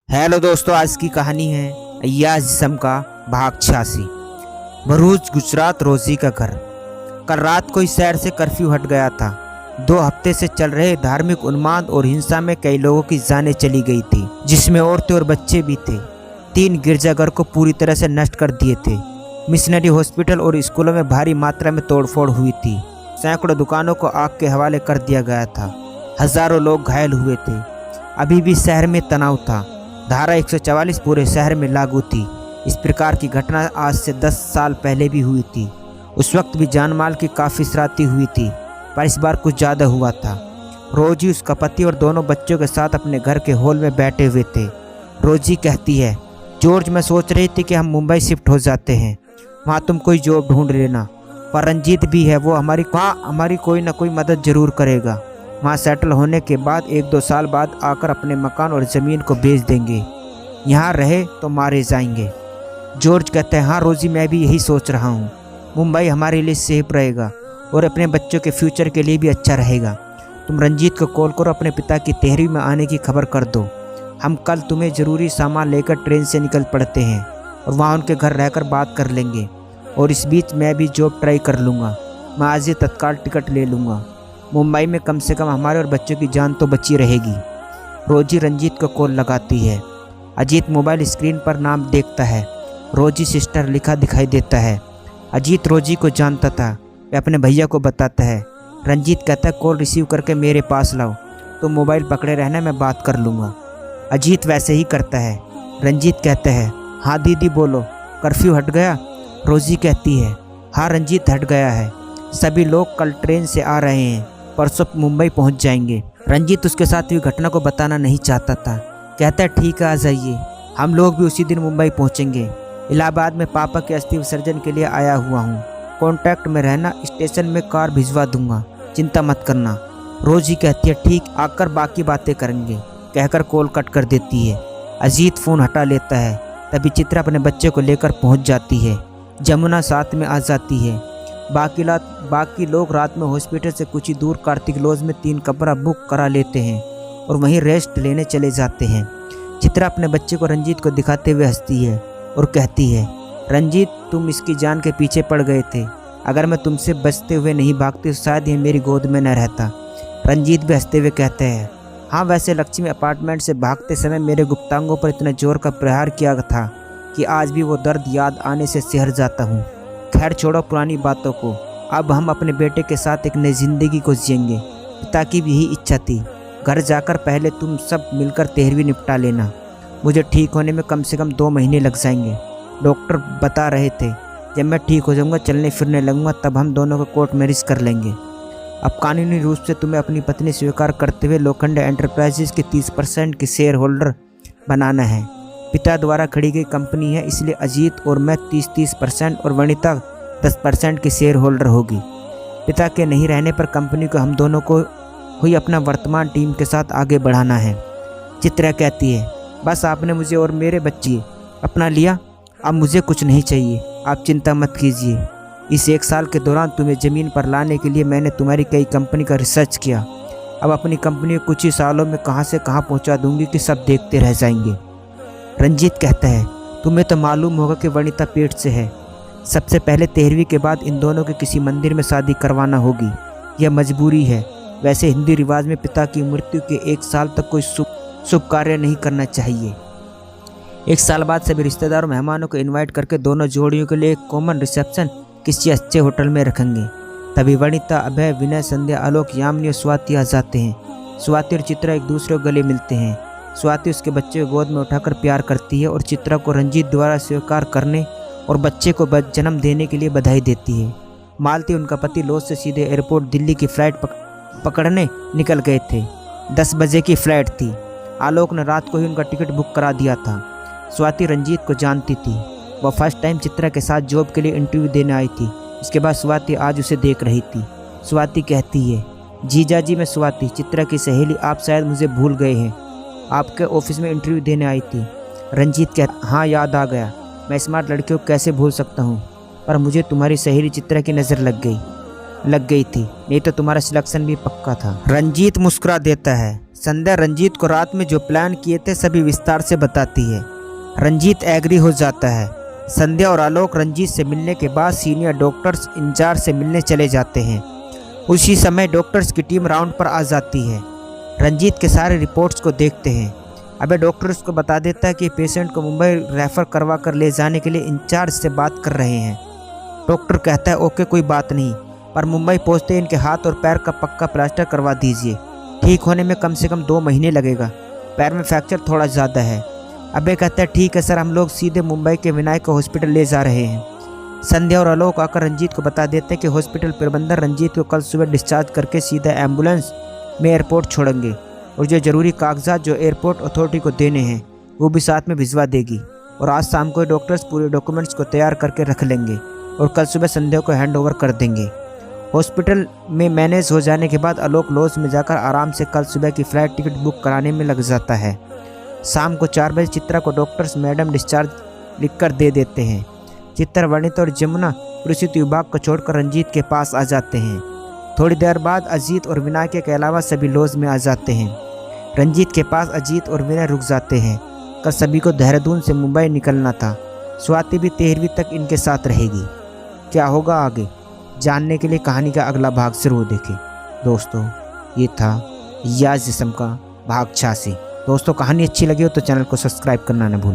Hello दोस्तों, आज की कहानी है अय्याज जिस्म का भाग 86। भरूच, गुजरात। रोजी का घर। कल रात को इस शहर से कर्फ्यू हट गया था। 2 हफ्ते से चल रहे धार्मिक उन्माद और हिंसा में कई लोगों की जानें चली गई थी, जिसमें औरतें और बच्चे भी थे। 3 गिरजाघर को पूरी तरह से नष्ट कर दिए थे। मिशनरी हॉस्पिटल और स्कूलों में भारी मात्रा में तोड़फोड़ हुई थी। सैकड़ों दुकानों को आग के हवाले कर दिया गया था। हजारों लोग घायल हुए थे। अभी भी शहर में तनाव था। धारा 144 पूरे शहर में लागू थी। इस प्रकार की घटना आज से 10 साल पहले भी हुई थी। उस वक्त भी जान माल की काफ़ी सराहती हुई थी, पर इस बार कुछ ज़्यादा हुआ था। रोजी, उसका पति और दोनों बच्चों के साथ अपने घर के हॉल में बैठे हुए थे। रोजी कहती है, जॉर्ज, मैं सोच रही थी कि हम मुंबई शिफ्ट हो जाते हैं। वहाँ तुम कोई जॉब ढूंढ लेना। पर रंजीत भी है, वो हमारी कोई ना कोई मदद ज़रूर करेगा। वहाँ सेटल होने के बाद 1-2 साल बाद आकर अपने मकान और ज़मीन को बेच देंगे। यहाँ रहे तो मारे जाएंगे। जॉर्ज कहते हैं, हाँ रोजी, मैं भी यही सोच रहा हूँ। मुंबई हमारे लिए सेफ रहेगा और अपने बच्चों के फ्यूचर के लिए भी अच्छा रहेगा। तुम रंजीत को कॉल करो, अपने पिता की तहरीर में आने की खबर कर दो। हम कल तुम्हें ज़रूरी सामान लेकर ट्रेन से निकल पड़ते हैं और वहाँ उनके घर रहकर बात कर लेंगे। और इस बीच मैं भी जॉब ट्राई कर लूँगा। मैं आज ही तत्काल टिकट ले लूँगा। मुंबई में कम से कम हमारे और बच्चों की जान तो बची रहेगी। रोजी रंजीत को कॉल लगाती है। अजीत मोबाइल स्क्रीन पर नाम देखता है। रोजी सिस्टर लिखा दिखाई देता है। अजीत रोजी को जानता था। वह अपने भैया को बताता है। रंजीत कहता है, कॉल रिसीव करके मेरे पास लाओ। तो मोबाइल पकड़े रहना, मैं बात कर लूँगा। अजीत वैसे ही करता है। रंजीत कहता है, हाँ दीदी बोलो, कर्फ्यू हट गया? रोजी कहती है, हाँ रंजीत, हट गया है। सभी लोग कल ट्रेन से आ रहे हैं, परसों मुंबई पहुंच जाएंगे। रंजीत उसके साथ हुई घटना को बताना नहीं चाहता था। कहता है, ठीक है, आ जाइए, हम लोग भी उसी दिन मुंबई पहुंचेंगे। इलाहाबाद में पापा के अस्थि विसर्जन के लिए आया हुआ हूं। कांटेक्ट में रहना, स्टेशन में कार भिजवा दूंगा, चिंता मत करना। रोजी कहती है, ठीक, आकर बाकी बातें करेंगे, कहकर कॉल कट कर देती है। अजीत फ़ोन हटा लेता है। तभी चित्रा अपने बच्चे को लेकर पहुँच जाती है। जमुना साथ में आ जाती है। बाकी लोग रात में हॉस्पिटल से कुछ ही दूर कार्तिक लॉज में 3 कमरा बुक करा लेते हैं और वहीं रेस्ट लेने चले जाते हैं। चित्रा अपने बच्चे को रंजीत को दिखाते हुए हंसती है और कहती है, रंजीत, तुम इसकी जान के पीछे पड़ गए थे। अगर मैं तुमसे बचते हुए नहीं भागती तो शायद ये मेरी गोद में न रहता। रंजीत भी हंसते हुए कहते हैं, हाँ वैसे लक्ष्मी अपार्टमेंट से भागते समय मेरे गुप्तांगों पर इतना जोर का प्रहार किया था कि आज भी वो दर्द याद आने से सिहर जाता हूँ। खैर छोड़ो पुरानी बातों को, अब हम अपने बेटे के साथ एक नई जिंदगी को जिएंगे। पिता की भी यही इच्छा थी। घर जाकर पहले तुम सब मिलकर 13वीं निपटा लेना। मुझे ठीक होने में कम से कम 2 महीने लग जाएंगे। डॉक्टर बता रहे थे, जब मैं ठीक हो जाऊंगा, चलने फिरने लगूंगा, तब हम दोनों को कोर्ट मैरिज कर लेंगे। अब कानूनी रूप से तुम्हें अपनी पत्नी स्वीकार करते हुए लोखंडे एंटरप्राइजेज के 30% के शेयर होल्डर बनाना है। पिता द्वारा खड़ी गई कंपनी है, इसलिए अजीत और मैं 30% और वनिता 10% की शेयर होल्डर होगी। पिता के नहीं रहने पर कंपनी को हम दोनों को हुई अपना वर्तमान टीम के साथ आगे बढ़ाना है। चित्रा कहती है, बस आपने मुझे और मेरे बच्चे अपना लिया, अब मुझे कुछ नहीं चाहिए। आप चिंता मत कीजिए। इस 1 साल के दौरान तुम्हें ज़मीन पर लाने के लिए मैंने तुम्हारी कई कंपनी का रिसर्च किया। अब अपनी कंपनी को कुछ ही सालों में कहाँ से कहाँ पहुँचा दूंगी कि सब देखते रह जाएंगे। रंजीत कहता है, तुम्हें तो मालूम होगा कि वनिता पेट से है। सबसे पहले 13वीं के बाद इन दोनों के किसी मंदिर में शादी करवाना होगी। यह मजबूरी है। वैसे हिंदी रिवाज में पिता की मृत्यु के 1 साल तक कोई शुभ कार्य नहीं करना चाहिए। 1 साल बाद सभी रिश्तेदारों मेहमानों को इनवाइट करके दोनों जोड़ियों के लिए एक कॉमन रिसेप्शन किसी अच्छे होटल में रखेंगे। तभी वनिता, अभय, विनय, संध्या, आलोक, यामिनी और स्वाति आ जाते हैं। स्वाति और चित्रा एक दूसरे को गले मिलते हैं। स्वाति उसके बच्चे को गोद में उठाकर प्यार करती है और चित्रा को रंजीत द्वारा स्वीकार करने और बच्चे को जन्म देने के लिए बधाई देती है। मालती, उनका पति, लॉज से सीधे एयरपोर्ट दिल्ली की फ़्लाइट पकड़ने निकल गए थे। 10 बजे की फ़्लाइट थी। आलोक ने रात को ही उनका टिकट बुक करा दिया था। स्वाति रंजीत को जानती थी। वह फर्स्ट टाइम चित्रा के साथ जॉब के लिए इंटरव्यू देने आई थी। इसके बाद स्वाति आज उसे देख रही थी। स्वाति कहती है, जीजा जी, मैं स्वाति, चित्रा की सहेली, आप शायद मुझे भूल गए हैं। आपके ऑफिस में इंटरव्यू देने आई थी। रंजीत कहता, हाँ याद आ गया। मैं स्मार्ट लड़कियों को कैसे भूल सकता हूँ, पर मुझे तुम्हारी सहेली चित्रा की नज़र लग गई थी, नहीं तो तुम्हारा सिलेक्शन भी पक्का था। रंजीत मुस्कुरा देता है। संध्या रंजीत को रात में जो प्लान किए थे सभी विस्तार से बताती है। रंजीत एग्री हो जाता है। संध्या और आलोक रंजीत से मिलने के बाद सीनियर डॉक्टर्स इंचार्ज से मिलने चले जाते हैं। उसी समय डॉक्टर्स की टीम राउंड पर आ जाती है। रंजीत के सारे रिपोर्ट्स को देखते हैं। अबे डॉक्टर उसको बता देता है कि पेशेंट को मुंबई रेफ़र करवा कर ले जाने के लिए इंचार्ज से बात कर रहे हैं। डॉक्टर कहता है ओके कोई बात नहीं, पर मुंबई पहुंचते इनके हाथ और पैर का पक्का प्लास्टर करवा दीजिए। ठीक होने में कम से कम 2 महीने लगेगा। पैर में फ्रैक्चर थोड़ा ज़्यादा है। अबे कहता है ठीक है सर, हम लोग सीधे मुंबई के विनायक हॉस्पिटल ले जा रहे हैं। संध्या और आलोक आकर रंजीत को बता देते हैं कि हॉस्पिटल प्रबंधन रंजीत को कल सुबह डिस्चार्ज करके सीधा एम्बुलेंस में एयरपोर्ट छोड़ेंगे और जो ज़रूरी कागजात जो एयरपोर्ट अथॉरिटी को देने हैं वो भी साथ में भिजवा देगी। और आज शाम को डॉक्टर्स पूरे डॉक्यूमेंट्स को तैयार करके रख लेंगे और कल सुबह संध्या को हैंड ओवर कर देंगे। हॉस्पिटल में मैनेज हो जाने के बाद आलोक लॉज में जाकर आराम से कल सुबह की फ़्लाइट टिकट बुक कराने में लग जाता है। शाम को 4 बजे चित्रा को डॉक्टर्स मैडम डिस्चार्ज लिखकर दे देते हैं। चित्रा, वनिता और जमुना प्रसूति विभाग को छोड़कर रंजीत के पास आ जाते हैं। थोड़ी देर बाद अजीत और विनय के अलावा सभी लॉज में आ जाते हैं। रंजीत के पास अजीत और विनय रुक जाते हैं। कल सभी को देहरादून से मुंबई निकलना था। स्वाति भी 13वीं तक इनके साथ रहेगी। क्या होगा आगे जानने के लिए कहानी का अगला भाग जरूर देखें। दोस्तों ये था याज़ जिस्म का भाग 86। दोस्तों कहानी अच्छी लगी हो तो चैनल को सब्सक्राइब करना न भूलें।